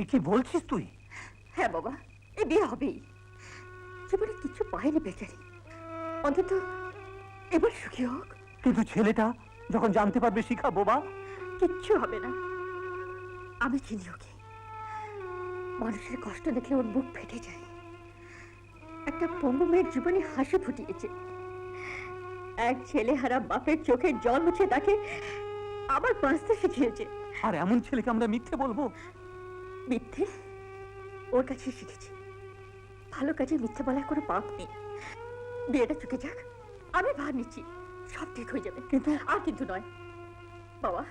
এ কি বলছিস তুই? হ্যাঁ বাবা, এ বিয়ে হবেই। জীবনে কিছু পায়নি বেচারি, অন্তত এবার সুখী হোক। কিন্তু ছেলেটা যখন জানতে পারবে শিখা বোবা। কিচ্ছু হবে না, আমি চিনি ওকে। মানুষের কষ্ট দেখলে ওর বুক ফেটে যায়। একটা পঙ্গু মেয়ের জীবনে হাসি ফুটিয়েছে। এক ছেলেহারা বাপের চোখে জল মুছে তাকে আবার বাঁচতে শিখিয়েছে। আর এমন ছেলেকে আমরা মিথ্যে বলবো? মিথ্যে ওর কাছে শিখেছি। ভালো কাজে মিথ্যে বলার কোনো পাপ নেই। বিয়েটা চুকে যাক, আমি ভার নিচ্ছি, সব ঠিক হয়ে যাবে। কিন্তু আর কিন্তু নয় বাবা,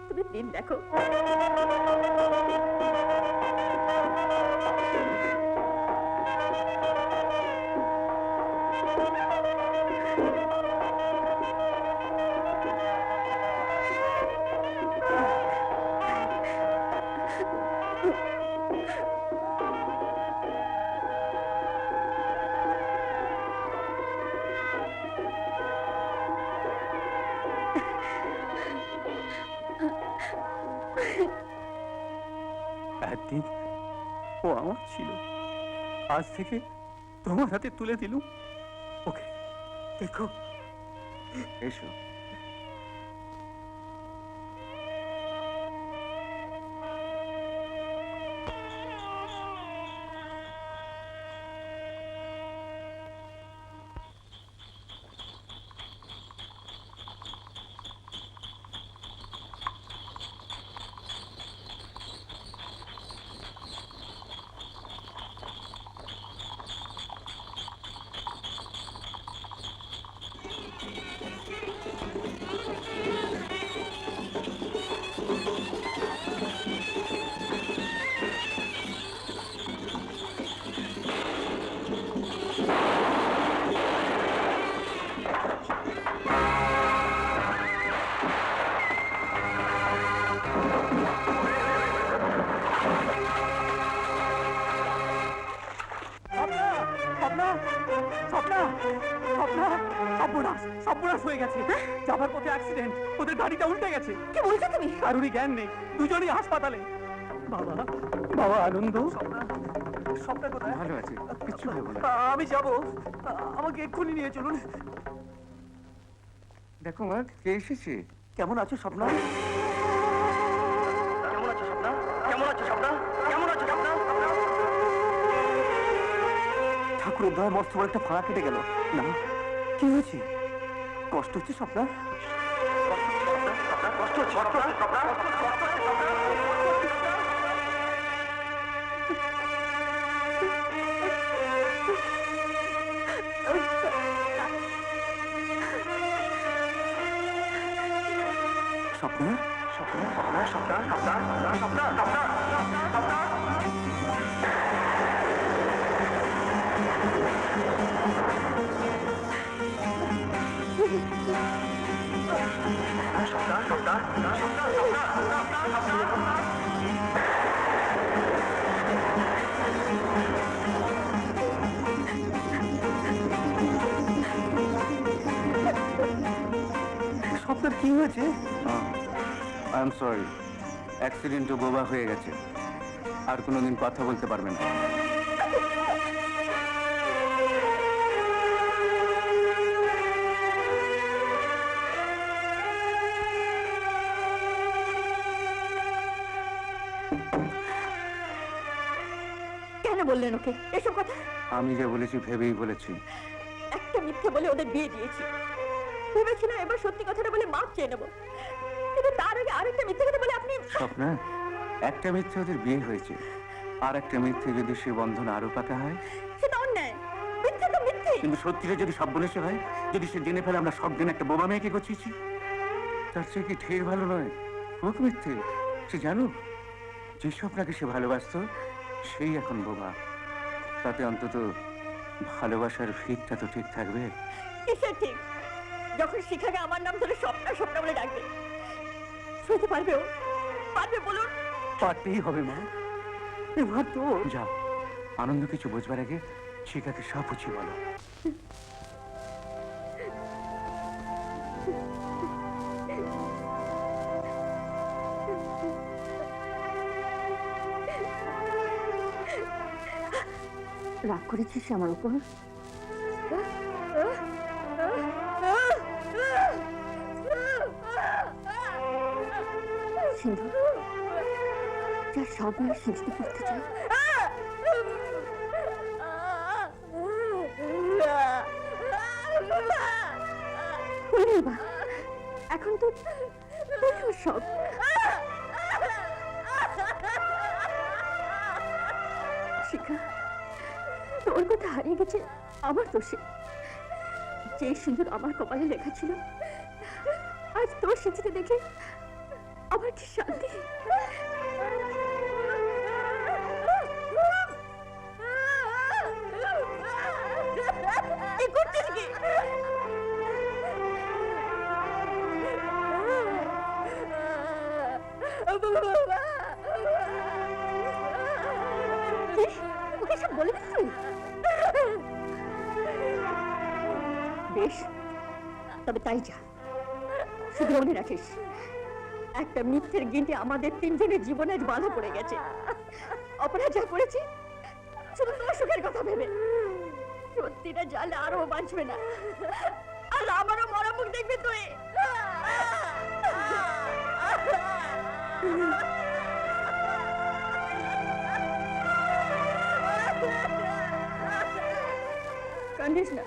তুমি দিন দেখো। একদিন ও আমার ছিল, আজ থেকে তোমার হাতে তুলে দিলুম ওকে। দেখো, এসো। সর্বনাশ হয়ে গেছে। যাবার পথে অ্যাক্সিডেন্ট, ওদের গাড়িটা উল্টে গেছে। কি বলছো তুমি? কারুরই জ্ঞান নেই, দুজনই হাসপাতালে। বাবা, বাবা আনন্দ, সবটা কোথায়? ভালো আছে, কিচ্ছু ভেবো না। আমি যাবো, আমাকে এক্ষুনি নিয়ে চলুন। দেখো মা, কে এসেছে? কেমন আছো স্বপ্না? কেমন আছো স্বপ্না? কেমন আছো স্বপ্না? কেমন আছো স্বপ্না? ঠাকুরের দয়া মস্ত বড় একটা ফাঁড়া কেটে গেল। না, কি হয়েছে? কষ্ট হচ্ছে স্বপ্না? কষ্ট হচ্ছে স্বপ্না? স্বপ্না, স্বপ্না, স্বপ্না, স্বপ্না, স্বপ্না, স্বপ্না, স্বপ্না, স্বপ্না। স্বপ্নের কি হয়েছে? আই এম সরি, অ্যাক্সিডেন্টও বোবা হয়ে গেছে, আর কোনোদিন কথা বলতে পারবে না। কেন বললেন ওকে এসব কথা? আমি যা বলেছি ভেবেই বলেছি। একটা মিথ্যে বলে ওদের বিয়ে দিয়েছি। ভেবেছিলাম এবার সত্যি কথাটা বলে মাপ চেয়ে নেবো, কিন্তু তার আগে আরেকটা মিথ্যে কথা বলে আপনি। স্বপ্না, একটা মিথ্যে ওদের বিয়ে হয়েছে, আর একটা মিথ্যে যদি সে বন্ধন আরো পাকা হয়। সেটা অন্যায়। মিথ্যে তো মিথ্যে। কিন্তু সত্যিটা যদি সর্বনেশে হয়, যদি সে জেনে ফেলে আমরা সব দিন একটা বোবা মেয়েকে গছিয়েছি, তার চেয়ে কি ঢের ভালো নয়? হোক মিথ্যে, সে জানুক যে স্বপ্নাকে সে ভালোবাসতো সেই এখন বোবা। তাতে অন্তত ভালোবাসার ভিতটা তো ঠিক থাকবে। কিসের ঠিক? যখন শিখাকে আমার নাম ধরে স্বপ্না স্বপ্না বলে ডাকবে, শুনতে পারবে ও? পারবে বলুন? পারতেই হবে মা, এবার তো। যাও, আনন্দ কিছু বোঝবার আগে শিখাকে সব বুঝিয়ে বলো। রাগ করেছিস আমার উপর? সিন্ধু, যার সব মেয়ে সিঁড়িতে পড়তে চায়, পূর্ণিমা, এখন তো তুইও সব। শিখা, তোর কথা হারিয়ে গেছে আমার দোষে। যে সিঁদুর আমার কপালে লেখা ছিল, আজ তোর সিঁথিতে দেখে আমার কি শান্তি। ওকে সব বলে দিচ্ছি? বেশ, তবে তাই যা। শুধু মনে রাখিস, একটা মিথ্যের গিন্নি আমাদের তিনজনের জীবনের বাধা পড়ে গেছে। অপরাধ যা করেছি শুধু তোর সুখের কথা ভেবে। সত্যিটা জানলে আরো বাঁচবে না, আর আমারও মরা মুখ দেখবে তুই। কান্দিস না,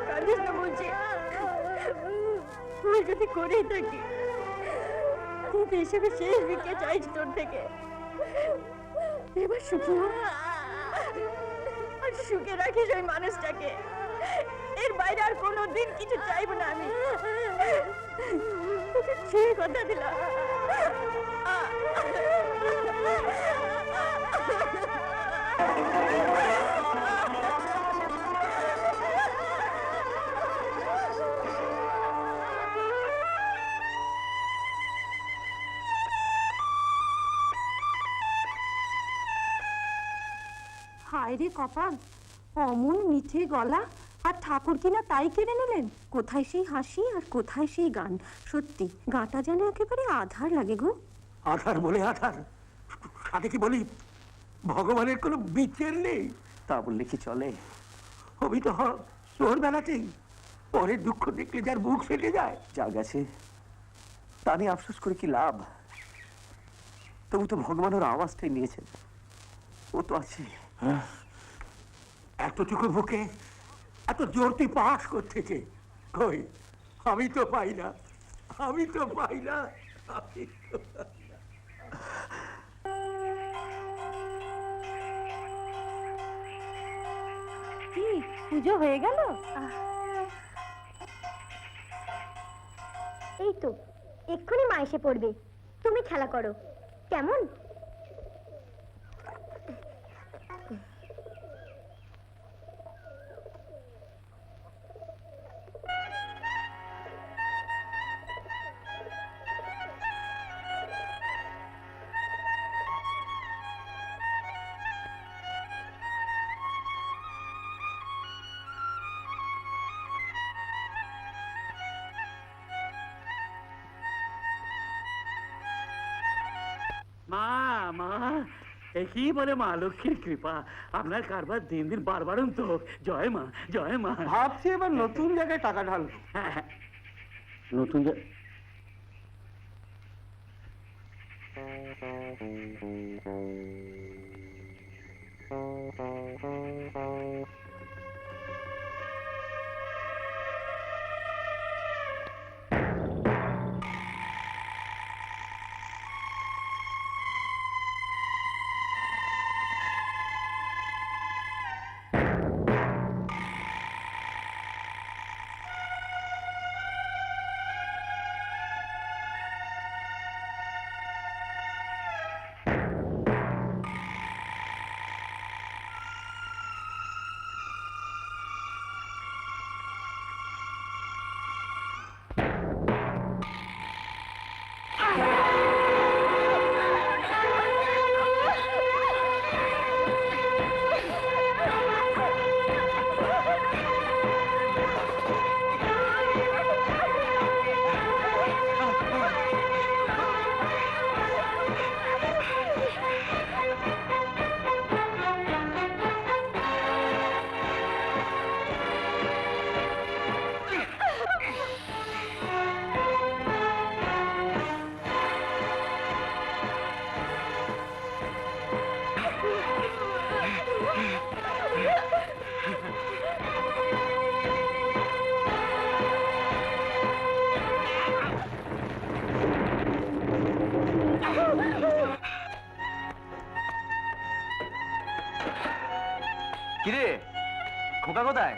কান্দিস না বলছি। তুই যদি করেই থাকি, তুই হিসেবে শেষ ভিক্ষে চাইছি তোর থেকে। এবার সুখী হ, আর সুখে রাখিস ওই মানুষটাকে। এর বাইরে আর কোনোদিন কিছু চাইবো না আমি। তোকে ছেড়ে কথা দিলাম। হায় রে কপাল, অমন মিঠে গলা, আর ঠাকুর কিনা তাই কেড়ে নিলেন। কোথায় সেই হাসি আর কোথায় সেই গান। সত্যি গাটা যেন একেবারে আধার লাগে গো। আধার বলে আধার, সাথে কি বলি ভগবানের কোনো বিচার নেই? তা বললে কি চলে? হবি তো তোর বেলাতেই পরের দুঃখ দেখলে যার বুক ফেটে যায়। যা গেছে তা নিয়ে আফসোস করে কি লাভ? তবু তো ভগবান ওর আওয়াজটাই নিয়েছেন, ও তো আছে। এতটুকু বুকে এত জোর তুই পাস করতেছে কই? আমি তো পাই না, আমি তো পাই না, আমি তো পাই না। কি পুজো হয়ে গেল? এই তো এক্ষুনি মা এসে পড়বে, তুমি খেলা করো কেমন? মা মা, কি বলে মা লক্ষ্মীর কৃপা, আপনার কারবার দিন দিন বাড়বাড়ন্ত। জয় মা, জয় মা। ভাবছি এবার নতুন জায়গায় টাকা ঢালবো। হ্যাঁ হ্যাঁ, নতুন কিরে খোকা কোথায়?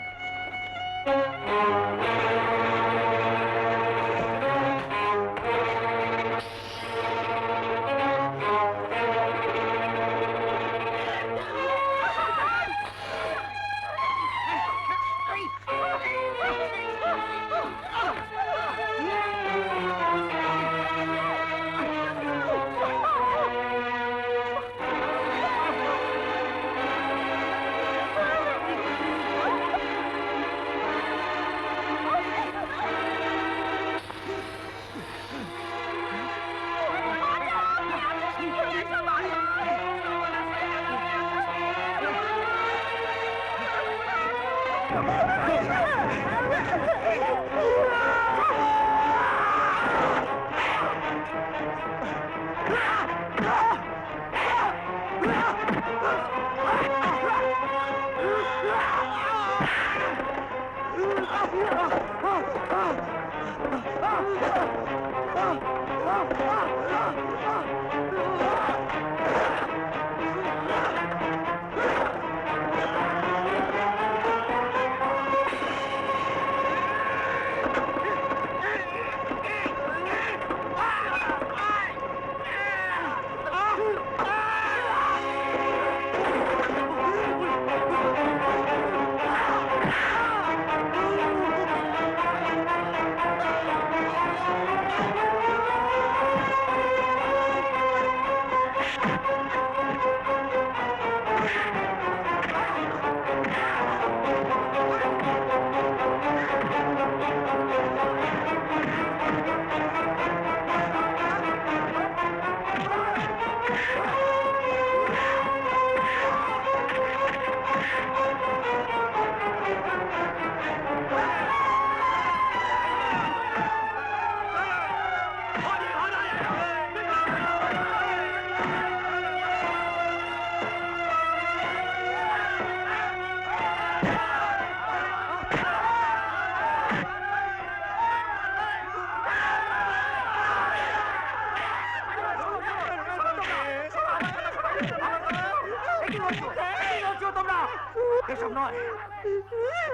এসব নয়,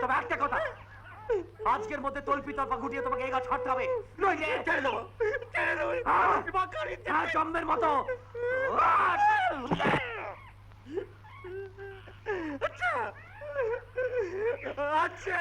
তবে একটা কথা, আজকের মধ্যে তল্পি তল্পা ঘুটিয়ে তোমাকে এই গাছ ছাড়তে হবে, নইলে ছেড়ে দেবো, জন্মের মতো। আচ্ছা